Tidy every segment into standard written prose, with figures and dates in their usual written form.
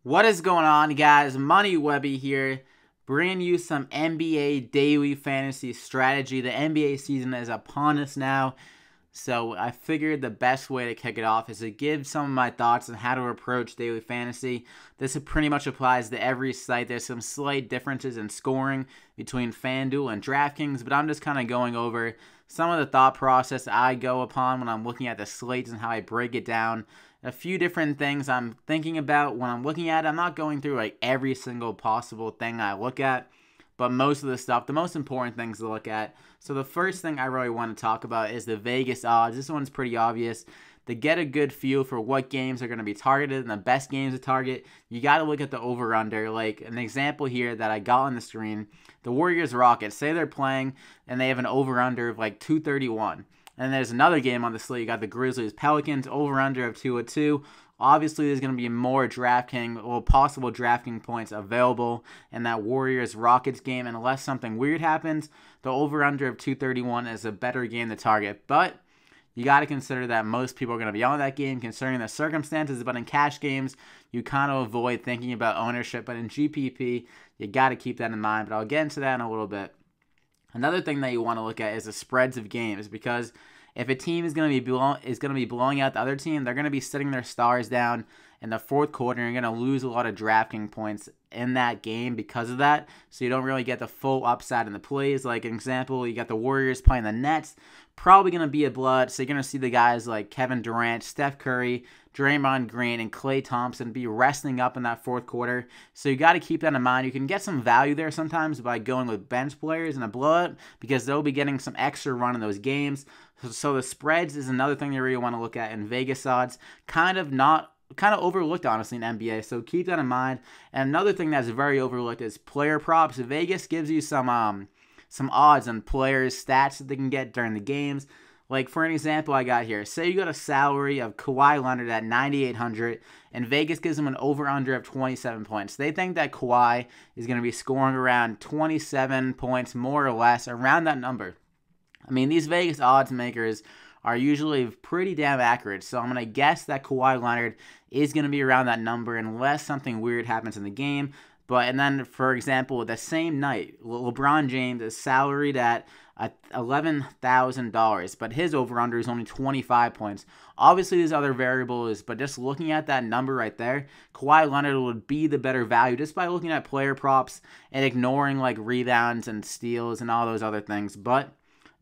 What is going on, guys? Money Webby here, bringing you some NBA daily fantasy strategy. The NBA season is upon us now, so I figured the best way to kick it off is to give some of my thoughts on how to approach daily fantasy. This pretty much applies to every site. There's some slight differences in scoring between FanDuel and DraftKings, but I'm just kind of going over some of the thought process I go upon when I'm looking at the slates and how I break it down. A few different things I'm thinking about when I'm looking at it. I'm not going through like every single possible thing I look at, but most of the stuff, the most important things to look at. So the first thing I really want to talk about is the Vegas odds. This one's pretty obvious. To get a good feel for what games are going to be targeted and the best games to target, you got to look at the over-under. Like an example here that I got on the screen, the Warriors-Rockets, say they're playing and they have an over-under of like 231. And there's another game on the slate. You got the Grizzlies-Pelicans, over-under of 202. Obviously, there's going to be more possible DraftKings points available in that Warriors-Rockets game. And unless something weird happens, the over-under of 231 is a better game to target. But you got to consider that most people are going to be on that game, considering the circumstances. But in cash games, you kind of avoid thinking about ownership. But in GPP, you got to keep that in mind. But I'll get into that in a little bit. Another thing that you want to look at is the spreads of games, because if a team is going to be blowing out the other team, they're going to be sitting their stars down in the fourth quarter, and you're going to lose a lot of DraftKings points in that game because of that. So you don't really get the full upside in the plays. Like an example, you got the Warriors playing the Nets, probably going to be a blood. So you're going to see the guys like Kevin Durant, Steph Curry, Draymond Green, and Klay Thompson be resting up in that fourth quarter. So you got to keep that in mind. You can get some value there sometimes by going with bench players in a blowout, because they'll be getting some extra run in those games. So the spreads is another thing you really want to look at in Vegas odds. Kind of overlooked, honestly, in NBA. So keep that in mind. And another thing that's very overlooked is player props. Vegas gives you some odds on players' stats that they can get during the games. Like, for an example I got here, say you got a salary of Kawhi Leonard at 9,800, and Vegas gives him an over-under of 27 points. They think that Kawhi is going to be scoring around 27 points, more or less, around that number. I mean, these Vegas odds makers are usually pretty damn accurate, so I'm going to guess that Kawhi Leonard is going to be around that number unless something weird happens in the game. And then, for example, the same night, LeBron James is salaried at $11,000, but his over-under is only 25 points. Obviously, there's other variables, but just looking at that number right there, Kawhi Leonard would be the better value just by looking at player props and ignoring like rebounds and steals and all those other things. But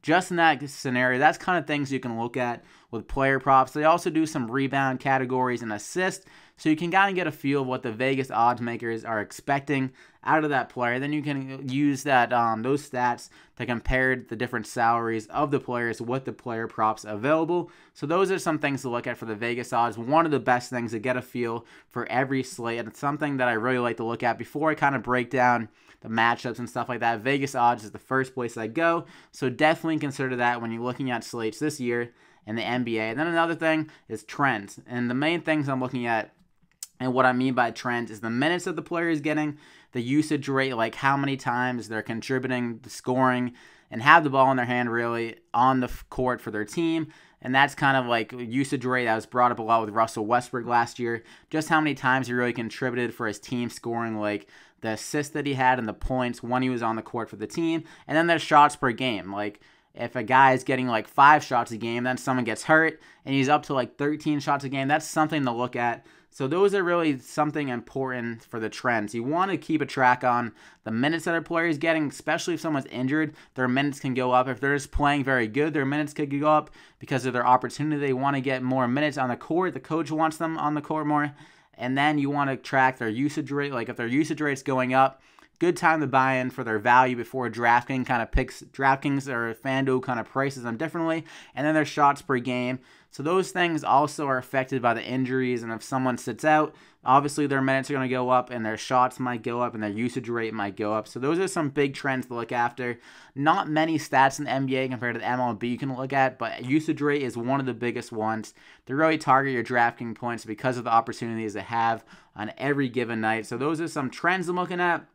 just in that scenario, that's kind of things you can look at with player props. They also do some rebound categories and assists, so you can kind of get a feel of what the Vegas odds makers are expecting out of that player. Then you can use that those stats to compare the different salaries of the players with the player props available. So those are some things to look at for the Vegas odds. One of the best things to get a feel for every slate, and it's something that I really like to look at before I kind of break down the matchups and stuff like that. Vegas odds is the first place I go, so definitely consider that when you're looking at slates this year in the NBA. And then another thing is trends, and the main things I'm looking at, and what I mean by trends, is the minutes that the player is getting, the usage rate, like how many times they're contributing to scoring and have the ball in their hand really on the court for their team. And that's kind of like usage rate that was brought up a lot with Russell Westbrook last year. Just how many times he really contributed for his team scoring, like the assists that he had and the points when he was on the court for the team. And then there's shots per game. Like if a guy is getting like 5 shots a game, then someone gets hurt and he's up to like 13 shots a game. That's something to look at. So those are really something important for the trends. You want to keep a track on the minutes that a player is getting, especially if someone's injured. Their minutes can go up. If they're just playing very good, their minutes could go up because of their opportunity. They want to get more minutes on the court. The coach wants them on the court more. And then you want to track their usage rate. Like if their usage rate's going up, good time to buy in for their value before DraftKings or FanDuel kind of prices them differently. And then their shots per game. So those things also are affected by the injuries, and if someone sits out, obviously their minutes are going to go up, and their shots might go up, and their usage rate might go up. So those are some big trends to look after. Not many stats in the NBA compared to the MLB you can look at, but usage rate is one of the biggest ones to really target your DraftKings points because of the opportunities they have on every given night. So those are some trends I'm looking at.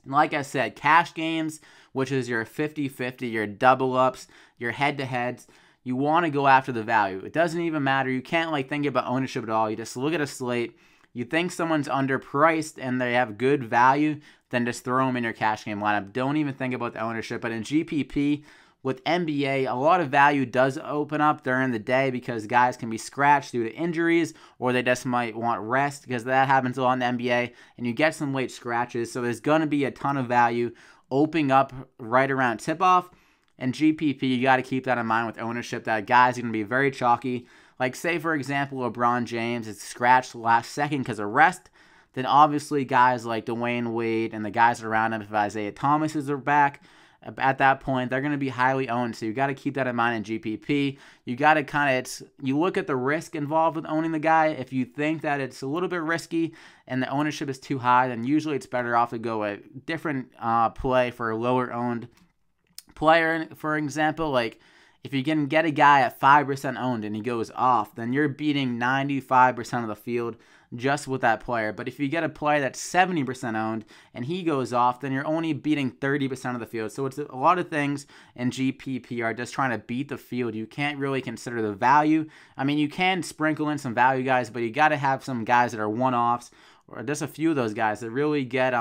And like I said, cash games, which is your 50-50, your double-ups, your head-to-heads, you want to go after the value. It doesn't even matter. You can't think about ownership at all. You just look at a slate you think someone's underpriced and they have good value, then just throw them in your cash game lineup. Don't even think about the ownership. But in GPP, with NBA, a lot of value does open up during the day because guys can be scratched due to injuries, or they just might want rest, because that happens a lot in the NBA, and you get some late scratches. So there's going to be a ton of value opening up right around tip-off. And GPP, you got to keep that in mind with ownership, that guys are going to be very chalky. Like, say, for example, LeBron James is scratched last second because of rest. Then obviously guys like Dwayne Wade and the guys around him, if Isaiah Thomas is back, at that point, they're going to be highly owned. So you got to keep that in mind in GPP. You got to you look at the risk involved with owning the guy. If you think that it's a little bit risky and the ownership is too high, then usually it's better off to go a different play for a lower owned player. For example, like if you can get a guy at 5% owned and he goes off, then you're beating 95% of the field just with that player. But if you get a player that's 70% owned and he goes off, then you're only beating 30% of the field. So it's a lot of things in GPP are just trying to beat the field. You can't really consider the value. I mean, you can sprinkle in some value guys, but you got to have some guys that are one-offs, or just a few of those guys that really get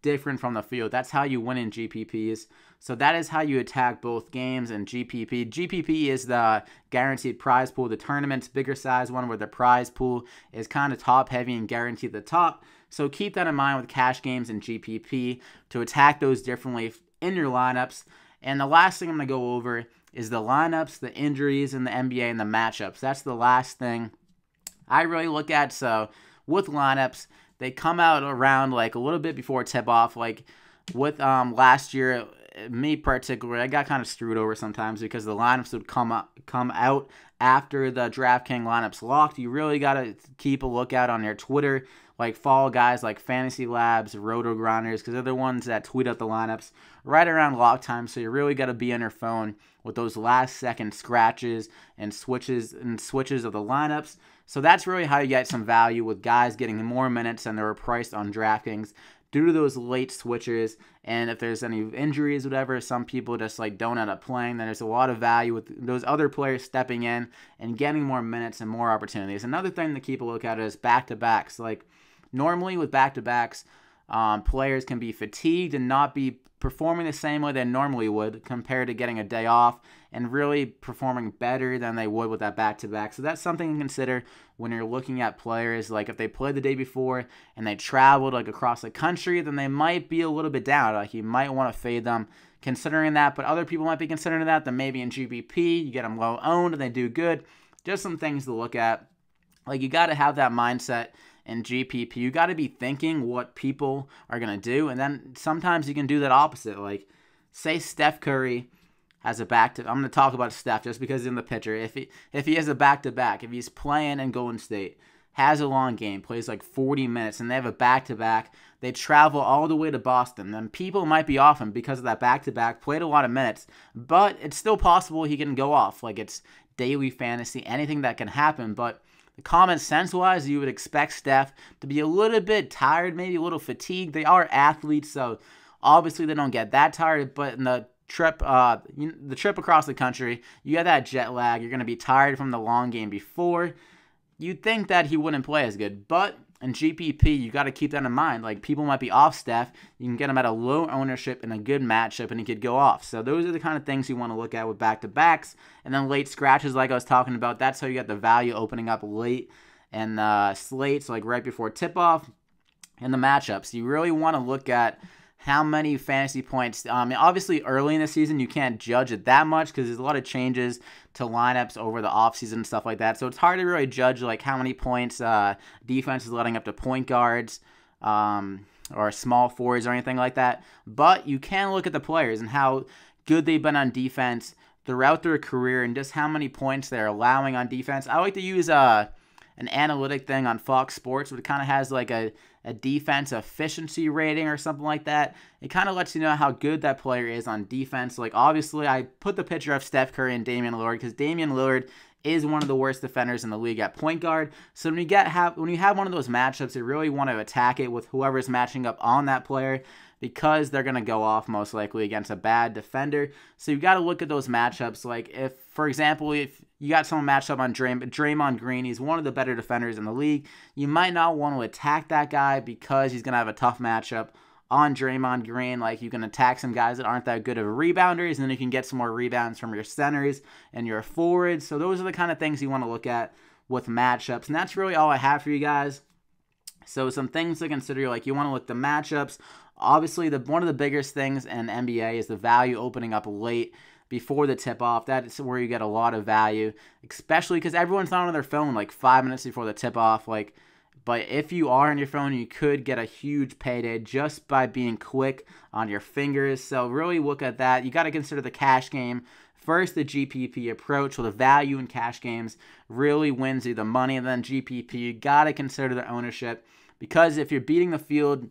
different from the field. That's how you win in GPPs. So that is how you attack both games and GPP. GPP is the guaranteed prize pool. The tournament's bigger size one where the prize pool is kind of top heavy and guaranteed at the top. So keep that in mind with cash games and GPP to attack those differently in your lineups. And the last thing I'm going to go over is the lineups, the injuries in the NBA, and the matchups. That's the last thing I really look at. So with lineups, they come out around like a little bit before tip-off. Like with last year, me particularly, I got kind of screwed over sometimes because the lineups would come out after the DraftKings lineups locked. You really got to keep a lookout on your Twitter. Like follow guys like Fantasy Labs, Roto Grinders, because they're the ones that tweet out the lineups right around lock time. So you really got to be on your phone with those last second scratches and switches of the lineups. So that's really how you get some value with guys getting more minutes than they were priced on DraftKings due to those late switches. And if there's any injuries, whatever, some people just like don't end up playing, then there's a lot of value with those other players stepping in and getting more minutes and more opportunities. Another thing to keep a look at is back-to-backs. Like normally with back-to-backs, players can be fatigued and not be performing the same way they normally would compared to getting a day off and really performing better than they would with that back-to-back. So that's something to consider when you're looking at players. Like if they played the day before and they traveled like across the country, then they might be a little bit down. Like you might want to fade them considering that, but other people might be considering that. Then maybe in GBP, you get them low owned and they do good. Just some things to look at. Like you got to have that mindset in GPP. You got to be thinking what people are going to do, and then sometimes you can do that opposite. Like, say Steph Curry has a back-to-back. I'm going to talk about Steph just because he's in the picture. If he has a back-to-back, if he's playing in Golden State, has a long game, plays like 40 minutes, and they have a back-to-back, they travel all the way to Boston, then people might be off him because of that back-to-back, played a lot of minutes, but it's still possible he can go off. Like, it's daily fantasy, anything that can happen, but common sense-wise, you would expect Steph to be a little bit tired, maybe a little fatigued. They are athletes, so obviously they don't get that tired. But in the trip across the country, you have that jet lag. You're going to be tired from the long game before. You'd think that he wouldn't play as good, but in GPP, you got to keep that in mind. Like, people might be off Steph. You can get him at a low ownership in a good matchup, and he could go off. So those are the kind of things you want to look at with back-to-backs. And then late scratches, like I was talking about, that's how you get the value opening up late and slates, like right before tip-off, and the matchups. You really want to look at how many fantasy points. Obviously, early in the season, you can't judge it that much because there's a lot of changes to lineups over the offseason and stuff like that. So it's hard to really judge like how many points defense is letting up to point guards or small forwards or anything like that. But you can look at the players and how good they've been on defense throughout their career and just how many points they're allowing on defense. I like to use an analytic thing on Fox Sports, but it kind of has like a defense efficiency rating or something like that. It kind of lets you know how good that player is on defense. Like, obviously, I put the picture of Steph Curry and Damian Lillard because Damian Lillard is one of the worst defenders in the league at point guard. So when you have one of those matchups, you really want to attack it with whoever's matching up on that player because they're going to go off most likely against a bad defender. So you've got to look at those matchups. Like, if, for example, if you got someone matched up on Draymond Green. He's one of the better defenders in the league. You might not want to attack that guy because he's going to have a tough matchup on Draymond Green. Like, you can attack some guys that aren't that good of rebounders, and then you can get some more rebounds from your centers and your forwards. So those are the kind of things you want to look at with matchups. And that's really all I have for you guys. So some things to consider, like you want to look at the matchups. Obviously, one of the biggest things in NBA is the value opening up late before the tip-off. That's where you get a lot of value, especially because everyone's not on their phone like 5 minutes before the tip-off. But if you are on your phone, you could get a huge payday just by being quick on your fingers. So really look at that. You got to consider the cash game. First, the GPP approach. So the value in cash games really wins you the money. And then GPP, you got to consider the ownership. Because if you're beating the field,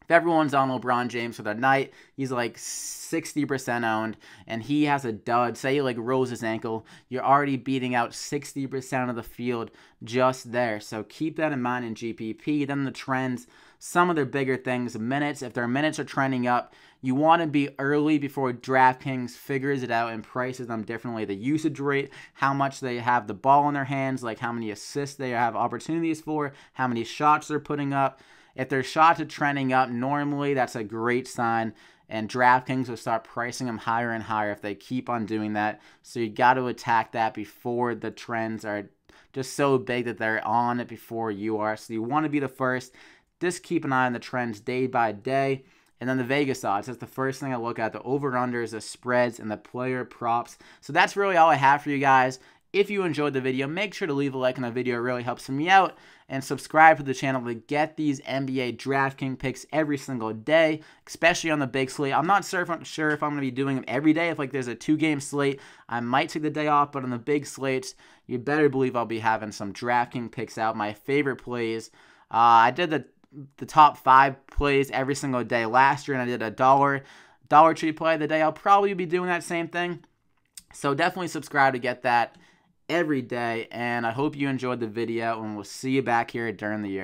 if everyone's on LeBron James for the night, he's like 60% owned, and he has a dud, say he like rolls his ankle, you're already beating out 60% of the field just there. So keep that in mind in GPP. Then the trends, some of their bigger things, minutes. If their minutes are trending up, you want to be early before DraftKings figures it out and prices them differently. The usage rate, how much they have the ball in their hands, like how many assists they have opportunities for, how many shots they're putting up. If their shots are trending up, normally that's a great sign, and DraftKings will start pricing them higher and higher if they keep on doing that. So you got to attack that before the trends are just so big that they're on it before you are. So you want to be the first. Just keep an eye on the trends day by day. And then the Vegas odds, that's the first thing I look at. The over-unders, the spreads, and the player props. So that's really all I have for you guys. If you enjoyed the video, make sure to leave a like on the video. It really helps me out. And subscribe to the channel to get these NBA DraftKings picks every single day, especially on the big slate. I'm not sure if I'm going to be doing them every day. If like there's a 2-game slate, I might take the day off. But on the big slates, you better believe I'll be having some DraftKings picks out. My favorite plays. I did the top 5 plays every single day last year, and I did a Dollar Tree play the day. I'll probably be doing that same thing. So definitely subscribe to get that every day, and I hope you enjoyed the video, and we'll see you back here during the year.